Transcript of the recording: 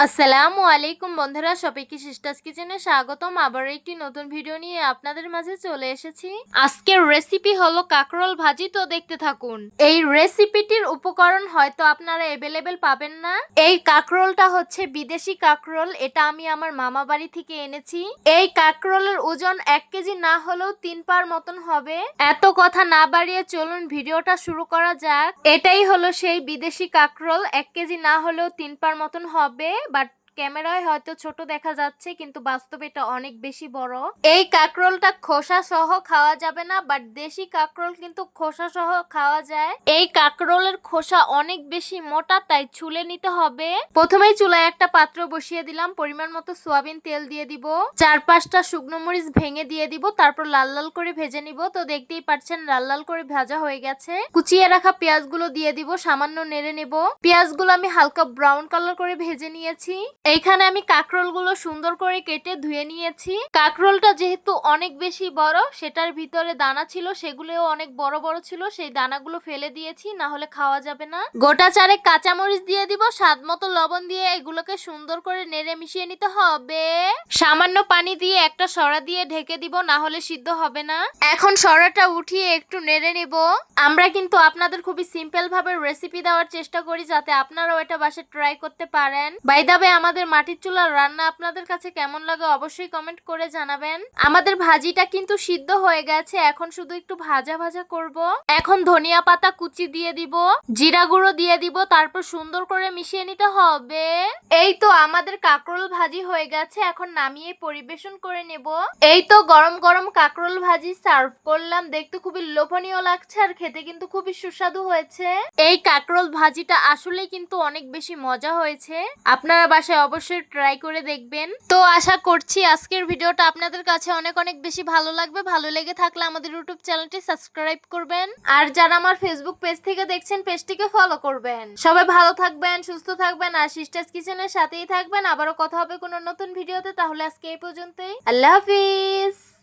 আসসালামু আলাইকুম বন্ধুরা, সবাইকে সিস্টার্স কিচেনে স্বাগতম। আবার একটি নতুন ভিডিও নিয়ে আপনাদের মাঝে চলে এসেছি। আজকের রেসিপি হলো কাঁকরোল ভাজি, তো দেখতে থাকুন। এই রেসিপিটির উপকরণ হয়তো আপনারা অ্যাভেলেবেল পাবেন না। এই কাঁকরোলটা হচ্ছে বিদেশি কাঁকরোল, এটা আমি আমার মামা বাড়ি থেকে এনেছি। এই কাঁকরোলের ওজন 1 কেজি না হলেও 3 পার মতন হবে। এত কথা না বাড়িয়ে চলুন ভিডিওটা শুরু করা যাক। এটাই হলো সেই বিদেশি কাঁকরোল, 1 কেজি না হলেও 3 পার মতন হবে। বাট ক্যামেরায় হয়তো ছোট দেখা যাচ্ছে, কিন্তু বাস্তবে এটা অনেক বেশি বড়। এই কাঁকরোলটা খোসা সহ খাওয়া যাবে না, বাট দেশি কাঁকরোল কিন্তু খোসা সহ খাওয়া যায়। এই কাঁকরোলের খোসা অনেক বেশি মোটা, তাই ছুলে নিতে হবে। প্রথমেই চুলায় একটা পাত্র বসিয়ে দিলাম, পরিমাণ মতো সয়াবিন তেল দিয়ে দিব, 4-5টা শুকনো মরিচ ভেঙে দিয়ে দিব, তারপর লাল লাল করে ভেজে নিব। তো দেখতেই পাচ্ছেন লাল লাল করে ভাজা হয়ে গেছে। কুচিয়ে রাখা পেঁয়াজগুলো দিয়ে দিব, সামান্য নেড়ে নেব। পেঁয়াজগুলো আমি হালকা ব্রাউন কালার করে ভেজে নিয়েছি। এইখানে আমি কাঁকরোলগুলো সুন্দর করে কেটে ধুয়ে নিয়েছি। কাঁকরোলটা যেহেতু অনেক বেশি বড়, সেটার ভিতরে দানা ছিল, সেগুলোও অনেক বড় বড় ছিল, সেই দানাগুলো ফেলে দিয়েছি, না হলে খাওয়া যাবে না। গোটা 4 কাঁচামরিচ দিয়ে দিব, স্বাদ মতো লবণ দিয়ে এগুলোকে সুন্দর করে নেড়ে মিশিয়ে নিতে হবে। সামান্য পানি দিয়ে একটা সরা দিয়ে ঢেকে দিব, না হলে সিদ্ধ হবে না। এখন সরাটা উঠিয়ে একটু নেড়ে নিব। আমরা কিন্তু আপনাদের খুবই সিম্পল ভাবে রেসিপি দেওয়ার চেষ্টা করি, যাতে আপনারাও এটা বাসায় ট্রাই করতে পারেন। বাই দ্য ওয়ে, আমাদের মাটির চুলার রান্না আপনাদের কাছে কেমন লাগে অবশ্যই কমেন্ট করে জানাবেন। আমাদের ভাজিটা কিন্তু সিদ্ধ হয়ে গেছে, এখন শুধু একটু ভাজা ভাজা করব। এখন ধনিয়া পাতা কুচি দিয়ে দিব, জিরা গুঁড়ো দিয়ে দিব, তারপর সুন্দর করে মিশিয়ে নিতে হবে। এই তো আমাদের কাঁকরোল ভাজি হয়ে গেছে, এখন নামিয়ে পরিবেশন করে নেব। এই তো গরম গরম কাঁকরোল ভাজি সার্ভ করলাম। দেখতে খুবই লোভনীয় লাগছে আর খেতে কিন্তু খুবই সুস্বাদু হয়েছে। এই কাঁকরোল ভাজিটা আসলে কিন্তু অনেক বেশি মজা হয়েছে। আপনারা বাসায় অবশ্যই ট্রাই করে দেখবেন। তো আশা করছি আজকের ভিডিওটা আপনাদের কাছে অনেক অনেক বেশি ভালো লাগবে। ভালো লেগে থাকলে আমাদের ইউটিউব চ্যানেলটি সাবস্ক্রাইব করবেন, আর যারা আমার ফেসবুক পেজ থেকে দেখছেন পেজটিকে ফলো করবেন। সবাই ভালো থাকবেন, সুস্থ থাকবেন, আর সিস্টার্স কিচেনের সাথেই থাকবেন। আবারও কথা হবে কোনো নতুন ভিডিওতে। তাহলে আজকে এই পর্যন্তই। আল্লাহ হাফিজ।